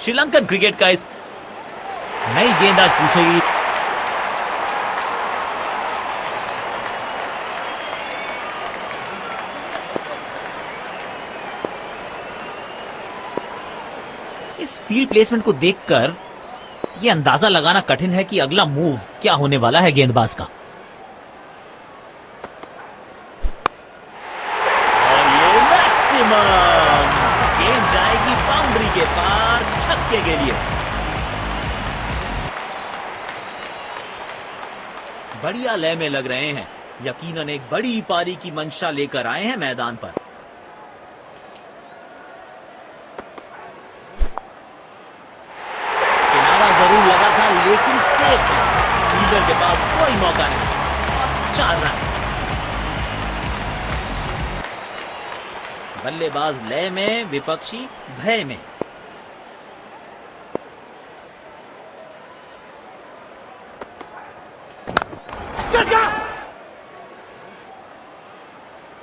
Sri Lankan cricket का इस नई गेंद आज पूछेगी। इस फील्ड प्लेसमेंट को देखकर यह अंदाजा लगाना कठिन है कि अगला मूव क्या होने वाला है गेंदबाज का। और ये मैक्सिमम गेंद जाएगी बाउंड्री के पार छक्के के लिए। बढ़िया लय में लग रहे हैं, यकीनन एक बड़ी पारी की मंशा लेकर आए हैं मैदान पर। किनारा जरूर लगा था लेकिन सेफ है, फील्डर के पास कोई मौका नहीं। और 4 रन। बल्लेबाज लय में, विपक्षी भय में।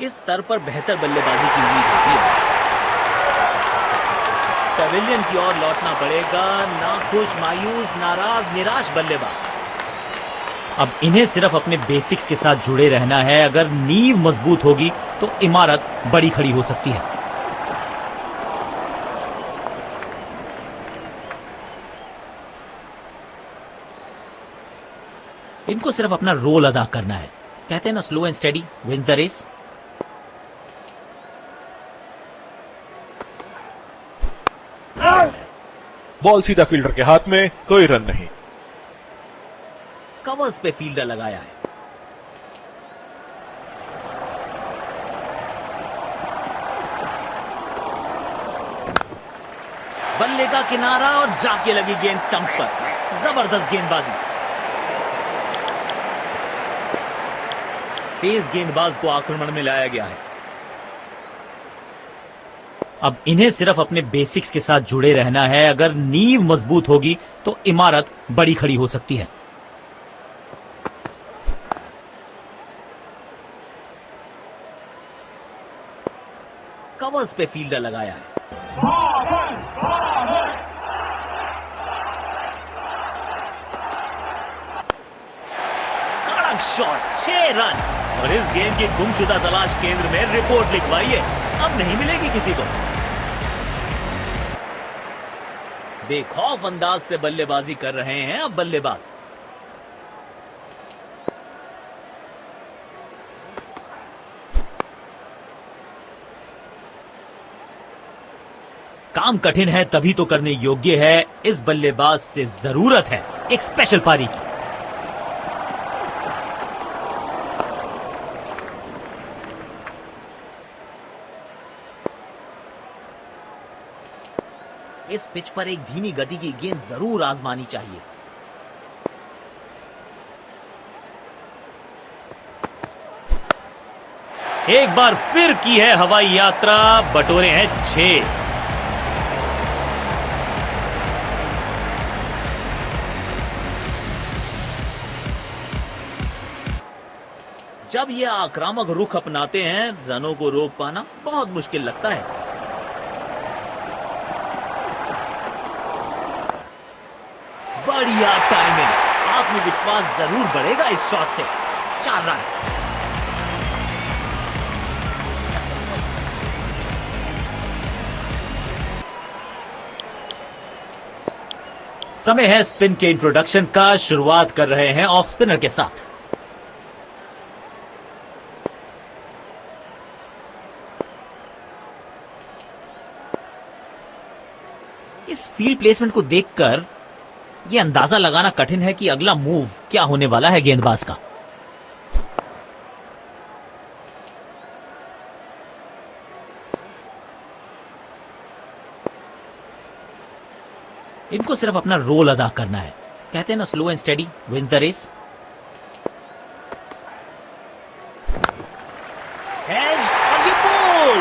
इस स्तर पर बेहतर बल्लेबाजी की उम्मीद होती है। पवेलियन की ओर लौटना पड़ेगा। नाखुश, मायूस, नाराज, निराश बल्लेबाज। अब इन्हें सिर्फ अपने बेसिक्स के साथ जुड़े रहना है। अगर नींव मजबूत होगी तो इमारत बड़ी खड़ी हो सकती है। इनको सिर्फ अपना रोल अदा करना है। कहते हैं ना, slow and steady wins the race. Ball सीधा फील्डर के हाथ में, कोई रन नहीं। कवर्स पे फील्डर लगाया है। बल्ले का किनारा और जाके लगी गेंद स्टंप्स पर। जबरदस्त गेंदबाजी। तेज गेंदबाज को आक्रमण में लाया गया है। अब इन्हें सिर्फ अपने बेसिक्स के साथ जुड़े रहना है। अगर नींव मजबूत होगी तो इमारत बड़ी खड़ी हो सकती है। कवर्स पे फील्डर लगाया है। कड़क शॉट, 6 रन। और इस गेंद की गुमशुदा तलाश केंद्र में रिपोर्ट लिखवाई है, अब नहीं मिलेगी किसी को। बेखौफ अंदाज से बल्लेबाजी कर रहे हैं अब बल्लेबाज। काम कठिन है तभी तो करने योग्य है। इस बल्लेबाज से जरूरत है एक स्पेशल पारी की। इस पिच पर एक धीमी गति की गेंद जरूर आजमानी चाहिए। एक बार फिर की है हवाई यात्रा, बटोरे हैं 6। जब ये आक्रामक रुख अपनाते हैं, रनों को रोक पाना बहुत मुश्किल लगता है। बढ़िया टाइमिंग, आत्मविश्वास जरूर बढ़ेगा इस शॉट से। 4 रन। समय है स्पिन के इंट्रोडक्शन का। शुरुआत कर रहे हैं ऑफ स्पिनर के साथ। इस फील्ड प्लेसमेंट को देखकर यह अंदाजा लगाना कठिन है कि अगला मूव क्या होने वाला है गेंदबाज का। इनको सिर्फ अपना रोल अदा करना है। कहते हैं ना, slow and steady wins the race. और ये बॉल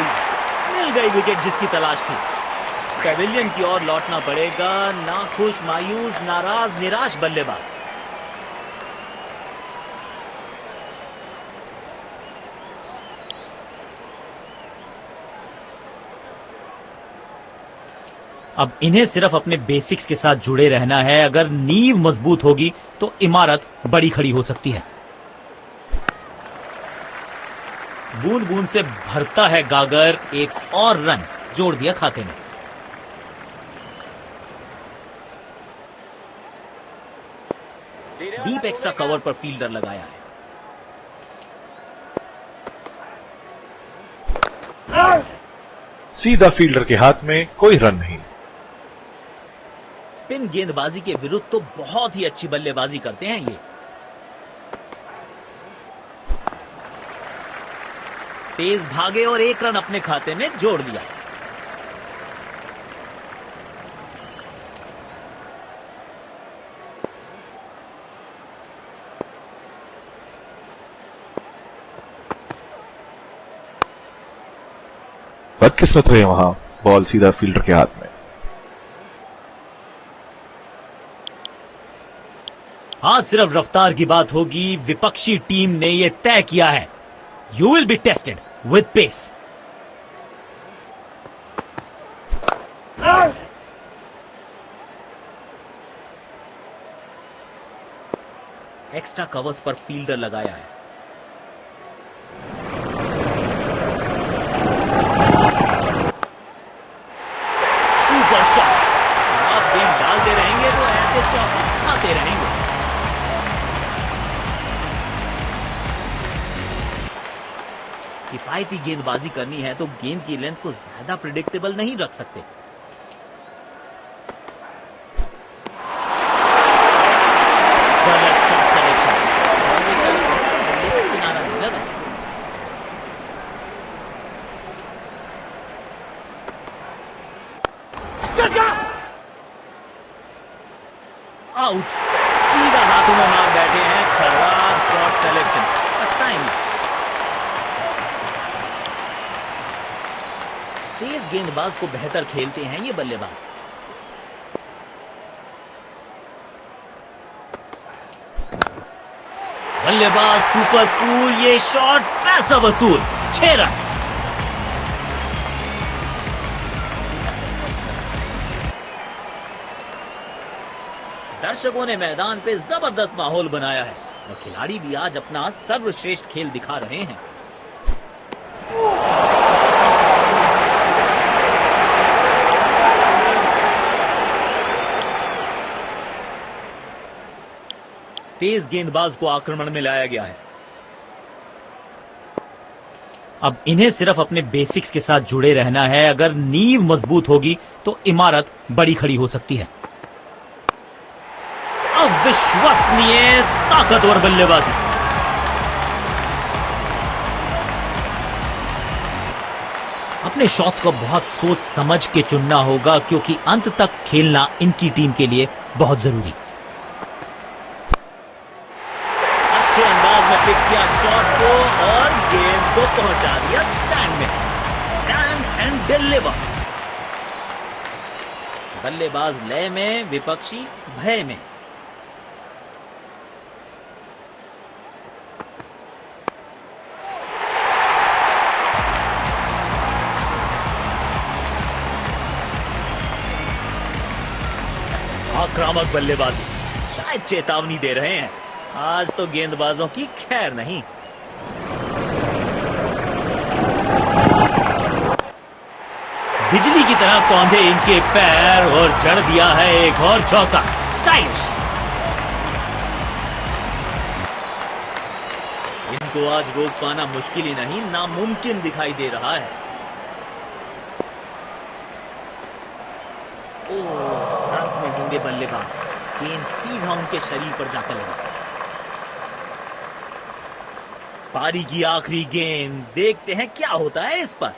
मिल गई विकेट जिसकी तलाश थी। पवेलियन की ओर लौटना पड़ेगा। नाखुश, मायूस, नाराज, निराश बल्लेबाज। अब इन्हें सिर्फ अपने बेसिक्स के साथ जुड़े रहना है। अगर नींव मजबूत होगी तो इमारत बड़ी खड़ी हो सकती है। बूंद बूंद से भरता है गागर, एक और रन जोड़ दिया खाते में। डीप एक्स्ट्रा कवर पर फील्डर लगाया है। सीधा फील्डर के हाथ में, कोई रन नहीं। स्पिन गेंदबाजी के विरुद्ध तो बहुत ही अच्छी बल्लेबाजी करते हैं ये। तेज भागे और एक रन अपने खाते में जोड़ दिया। बदकिस्मत रहे वहां, बॉल सीधा फील्डर के हाथ में। आज सिर्फ रफ्तार की बात होगी। विपक्षी टीम ने यह तय किया है, you will be tested with pace. Extra covers पर फील्डर लगाया है। Super shot. आप गेंद डालते रहेंगे तो ऐसे चौके आते रहेंगे। किफायती गेंदबाजी करनी है तो गेंद की लेंथ को ज्यादा प्रिडिक्टेबल नहीं रख सकते। गलत शॉट सिलेक्शन। किनारा नहीं लगा। आउट। सीधा हाथों में मार बैठे हैं। खराब शॉट सिलेक्शन, पछताएंगे। तेज गेंदबाज को बेहतर खेलते हैं ये बल्लेबाज। बल्लेबाज सुपर कूल, ये शॉट पैसा वसूल। 6 रन। दर्शकों ने मैदान पे जबरदस्त माहौल बनाया है और खिलाड़ी भी आज अपना सर्वश्रेष्ठ खेल दिखा रहे हैं। तेज गेंदबाज को आक्रमण में लाया गया है। अब इन्हें सिर्फ अपने बेसिक्स के साथ जुड़े रहना है। अगर नींव मजबूत होगी तो इमारत बड़ी खड़ी हो सकती है। अविश्वसनीय ताकतवर बल्लेबाजी। अपने शॉट्स को बहुत सोच समझ के चुनना होगा क्योंकि अंत तक खेलना इनकी टीम के लिए बहुत जरूरी। अच्छे अंदाज में पिक किया शॉट को और गेंद को पहुंचा दिया स्टैंड में। Stand and deliver. बल्लेबाज लय में, विपक्षी भय में। आक्रामक बल्लेबाजी, शायद चेतावनी दे रहे हैं, आज तो गेंदबाजों की खैर नहीं। बिजली की तरह कौंधे इनके पैर और जड़ दिया है एक और चौका। स्टाइलिश। इनको आज रोक पाना मुश्किल ही नहीं, नामुमकिन दिखाई दे रहा है। दर्द में होंगे बल्लेबाज। गेंद सीधा उनके शरीर पर जाकर लगा। पारी की आखिरी गेंद, देखते हैं क्या होता है इस पर।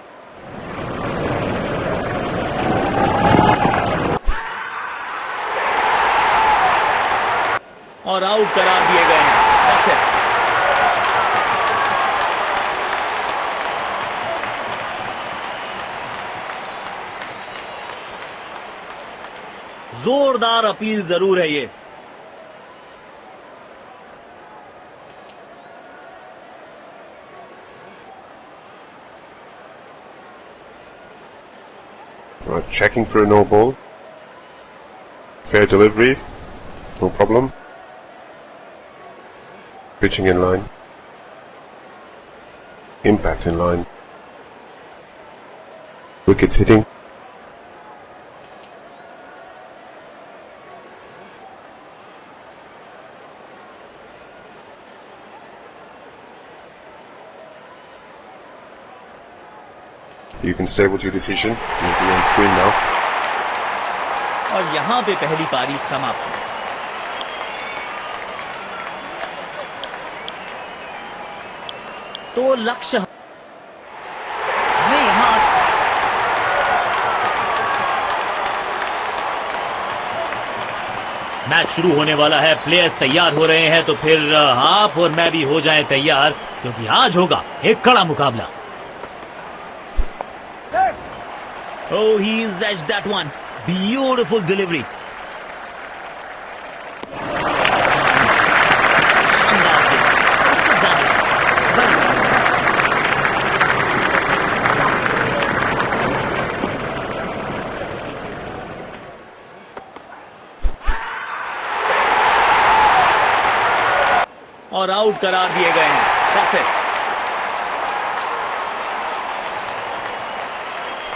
और आउट करार दिए गए हैं। That's it. जोरदार अपील जरूर है ये। Checking for a no ball. Fair delivery, no problem. Pitching in line. Impact in line. Wickets hitting. You can stay with your decision. You'll be on screen now. और यहां पे पहली पारी समाप्त है। तो लक्ष्य हमें यहां मैच शुरू होने वाला है, प्लेयर्स तैयार हो रहे हैं, तो फिर आप और मैं भी हो जाएं तैयार, क्योंकि आज होगा एक कड़ा मुकाबला। Oh, he's edged that one. Beautiful delivery. शानदार गेंद। इसको जाने दो। बढ़िया। और आउट करार दिए गए हैं। That's it.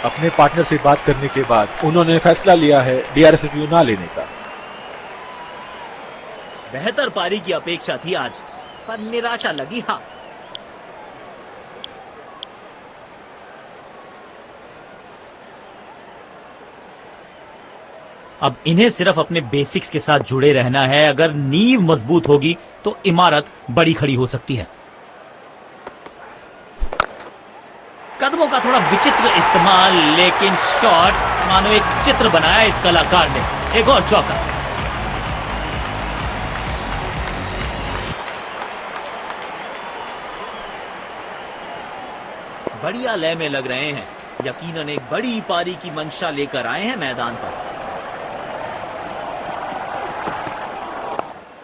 अपने पार्टनर से बात करने के बाद उन्होंने फैसला लिया है डीआरएस रिव्यू ना लेने का। बेहतर पारी की अपेक्षा थी आज, पर निराशा लगी हाथ। अब इन्हें सिर्फ अपने बेसिक्स के साथ जुड़े रहना है। अगर नींव मजबूत होगी तो इमारत बड़ी खड़ी हो सकती है। कदमों का थोड़ा विचित्र इस्तेमाल, लेकिन शॉट मानो एक चित्र बनाया इस कलाकार ने। एक और चौका। बढ़िया लय में लग रहे हैं। यकीनन एक बड़ी पारी की मंशा लेकर आए हैं मैदान पर।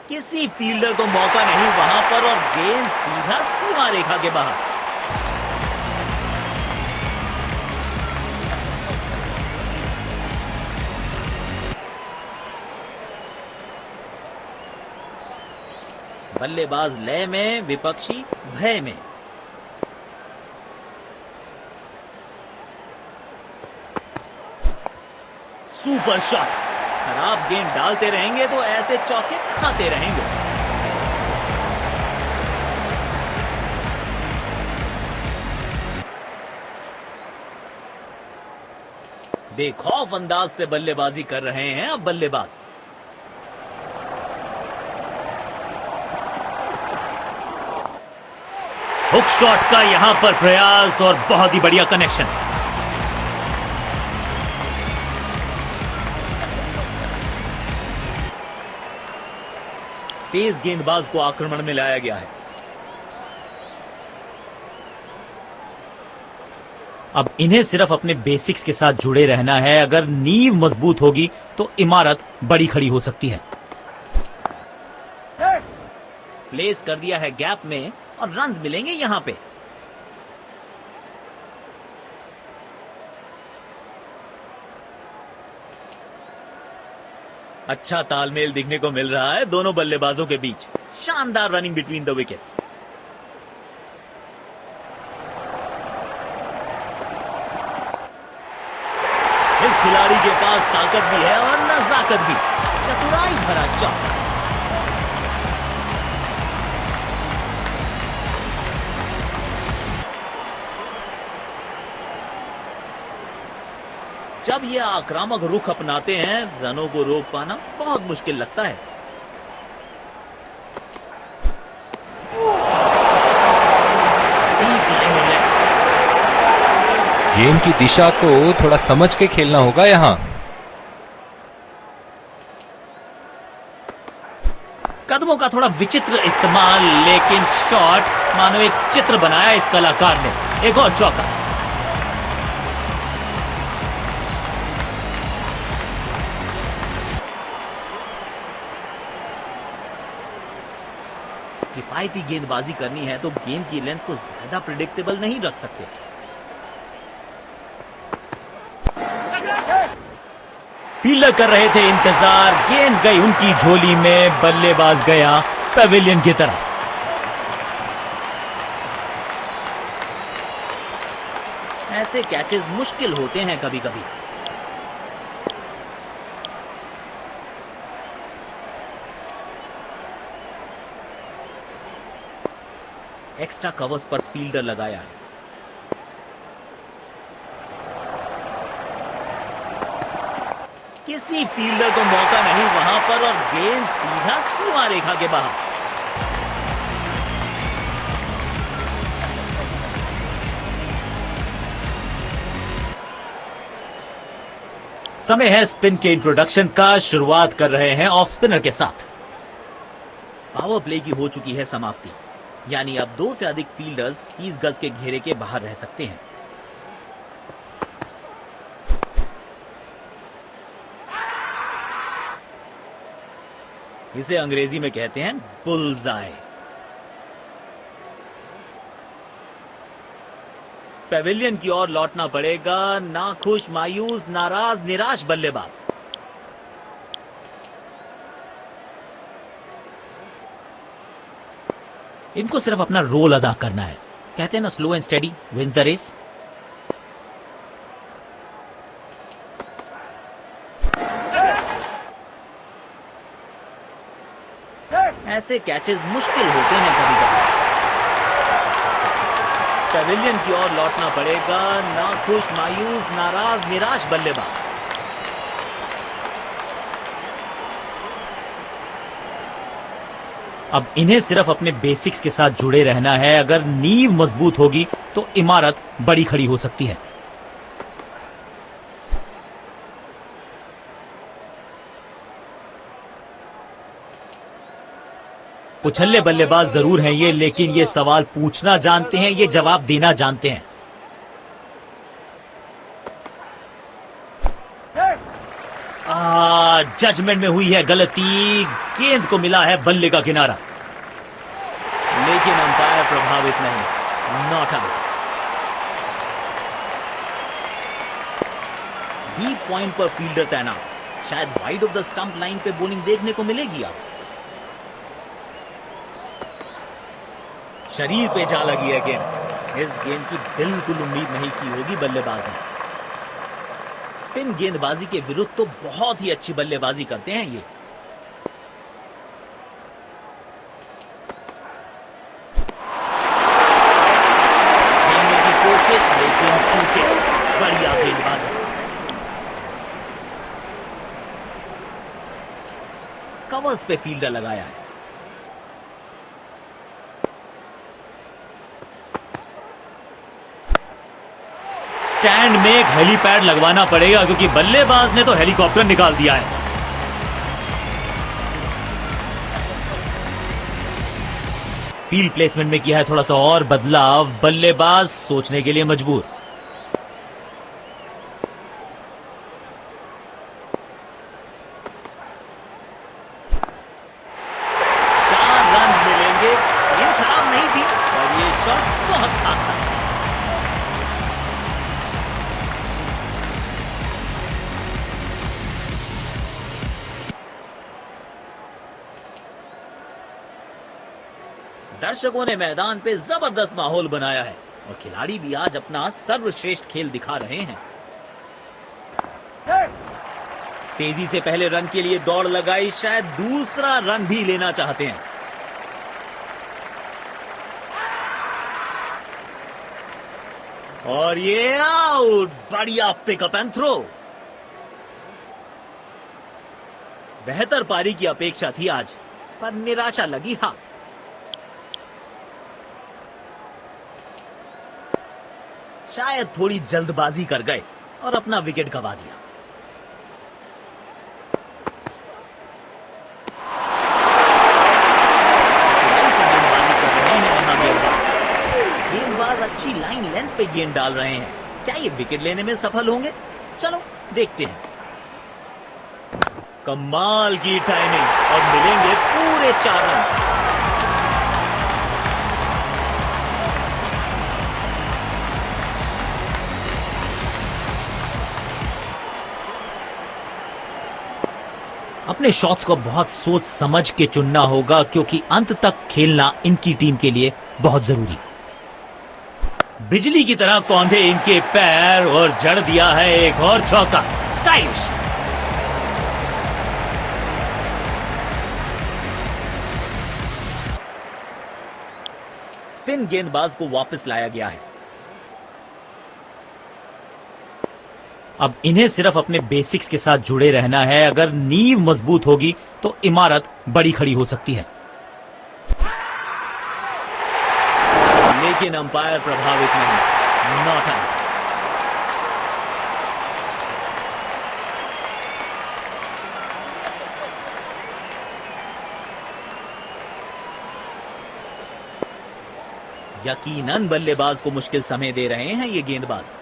किसी फील्डर को मौका नहीं वहां पर, और गेंद सीधा सीमा रेखा के बाहर। बल्लेबाज लय में, विपक्षी भय में। Super shot. खराब गेंद डालते रहेंगे तो ऐसे चौके खाते रहेंगे। बेखौफ अंदाज से बल्लेबाजी कर रहे हैं अब बल्लेबाज। हुक शॉट का यहां पर प्रयास और बहुत ही बढ़िया कनेक्शन। तेज गेंदबाज को आक्रमण में लाया गया है। अब इन्हें सिर्फ अपने बेसिक्स के साथ जुड़े रहना है। अगर नींव मजबूत होगी तो इमारत बड़ी खड़ी हो सकती है। प्लेस कर दिया है गैप में और रन्स मिलेंगे यहां पे। अच्छा तालमेल दिखने को मिल रहा है दोनों बल्लेबाजों के बीच। शानदार रनिंग बिटवीन द विकेट्स। इस खिलाड़ी के पास ताकत भी है और नजाकत भी। चतुराई भरा चौका। जब ये आक्रामक रुख अपनाते हैं, रनों को रोक पाना बहुत मुश्किल लगता है। गेंद की दिशा को थोड़ा समझ के खेलना होगा यहां। कदमों का थोड़ा विचित्र इस्तेमाल, लेकिन शॉट मानो एक चित्र बनाया इस कलाकार ने। एक और चौका। किफायती गेंदबाजी करनी है तो गेम की लेंथ को ज्यादा प्रिडिक्टेबल नहीं रख सकते। फील्डर कर रहे थे इंतजार, गेंद गई उनकी झोली में, बल्लेबाज गया पेविलियन की तरफ। ऐसे कैचेस मुश्किल होते हैं कभी कभी। एक्स्ट्रा कवर्स पर फील्डर लगाया है। किसी फील्डर को मौका नहीं वहां पर और गेंद सीधा सीमा रेखा के बाहर। समय है स्पिन के इंट्रोडक्शन का। शुरुआत कर रहे हैं ऑफ स्पिनर के साथ। पावर प्ले की हो चुकी है समाप्ति, यानी अब 2 से अधिक फील्डर्स 30 गज के घेरे के बाहर रह सकते हैं। इसे अंग्रेजी में कहते हैं बुल्सआई। पेविलियन की ओर लौटना पड़ेगा नाखुश, मायूस, नाराज, निराश बल्लेबाज। इनको सिर्फ अपना रोल अदा करना है। कहते हैं ना, slow and steady wins the race. ऐसे कैचेस मुश्किल होते हैं कभी कभी। पेविलियन की ओर लौटना पड़ेगा नाखुश, मायूस, नाराज, निराश बल्लेबाज। अब इन्हें सिर्फ अपने बेसिक्स के साथ जुड़े रहना है। अगर नींव मजबूत होगी तो इमारत बड़ी खड़ी हो सकती है। उछल्ले बल्लेबाज जरूर हैं ये, लेकिन ये सवाल पूछना जानते हैं, ये जवाब देना जानते हैं। जजमेंट में हुई है गलती, गेंद को मिला है बल्ले का किनारा, लेकिन अंपायर प्रभावित नहीं, नॉट आउट। डीप पॉइंट पर फील्डर तैनात, शायद wide of the stump line पे बॉलिंग देखने को मिलेगी। अब शरीर पे जा लगी है गेंद। इस गेंद की बिल्कुल उम्मीद नहीं की होगी बल्लेबाज ने। स्पिन गेंदबाजी के विरुद्ध तो बहुत ही अच्छी बल्लेबाजी करते हैं ये। खेलने की कोशिश, लेकिन चूके। बढ़िया गेंदबाजी। कवर्स पे फील्डर लगाया है। स्टैंड में एक हेलीपैड लगवाना पड़ेगा, क्योंकि बल्लेबाज ने तो हेलीकॉप्टर निकाल दिया है। फील्ड प्लेसमेंट में किया है थोड़ा सा और बदलाव, बल्लेबाज सोचने के लिए मजबूर। चार रन मिलेंगे। गेंद खराब नहीं थी और ये शॉट बहुत खास था। दर्शकों ने मैदान पे जबरदस्त माहौल बनाया है और खिलाड़ी भी आज अपना सर्वश्रेष्ठ खेल दिखा रहे हैं। तेजी से पहले रन के लिए दौड़ लगाई, शायद दूसरा रन भी लेना चाहते हैं। और ये आउट। बढ़िया पिकअप एंड थ्रो। बेहतर पारी की अपेक्षा थी आज, पर निराशा लगी हाथ। शायद थोड़ी जल्दबाजी कर गए और अपना विकेट गंवा दिया। गेंदबाजी कर रहे हैं यहां गेंदबाज अच्छी लाइन लेंथ पे गेंद डाल रहे हैं। क्या ये विकेट लेने में सफल होंगे? चलो देखते हैं। कमाल की टाइमिंग और मिलेंगे पूरे 4 रन। अपने शॉट्स को बहुत सोच समझ के चुनना होगा क्योंकि अंत तक खेलना इनकी टीम के लिए बहुत जरूरी। बिजली की तरह कौंधे इनके पैर और जड़ दिया है एक और चौका। स्टाइलिश। स्पिन गेंदबाज को वापस लाया गया है। अब इन्हें सिर्फ अपने बेसिक्स के साथ जुड़े रहना है। अगर नींव मजबूत होगी तो इमारत बड़ी खड़ी हो सकती है। लेकिन अंपायर प्रभावित नहीं। Not out. यकीनन बल्लेबाज को मुश्किल समय दे रहे हैं ये गेंदबाज।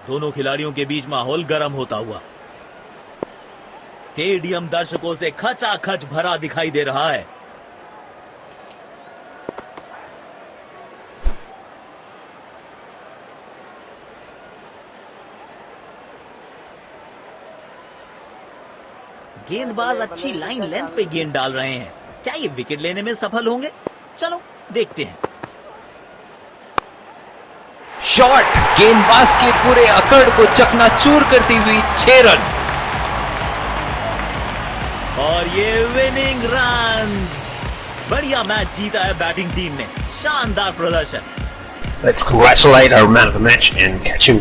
दोनों खिलाड़ियों के बीच माहौल गर्म होता हुआ। स्टेडियम दर्शकों से खचाखच भरा दिखाई दे रहा है। गेंदबाज अच्छी लाइन लेंथ पे गेंद डाल रहे हैं। क्या ये विकेट लेने में सफल होंगे? चलो देखते हैं। शॉट गेंदबाज के पूरे अकड़ को चकनाचूर करती हुई 6 रन। और ये विनिंग रन्स। बढ़िया मैच जीता है बैटिंग टीम ने। शानदार प्रदर्शन। Let's congratulate our man of the match and catch him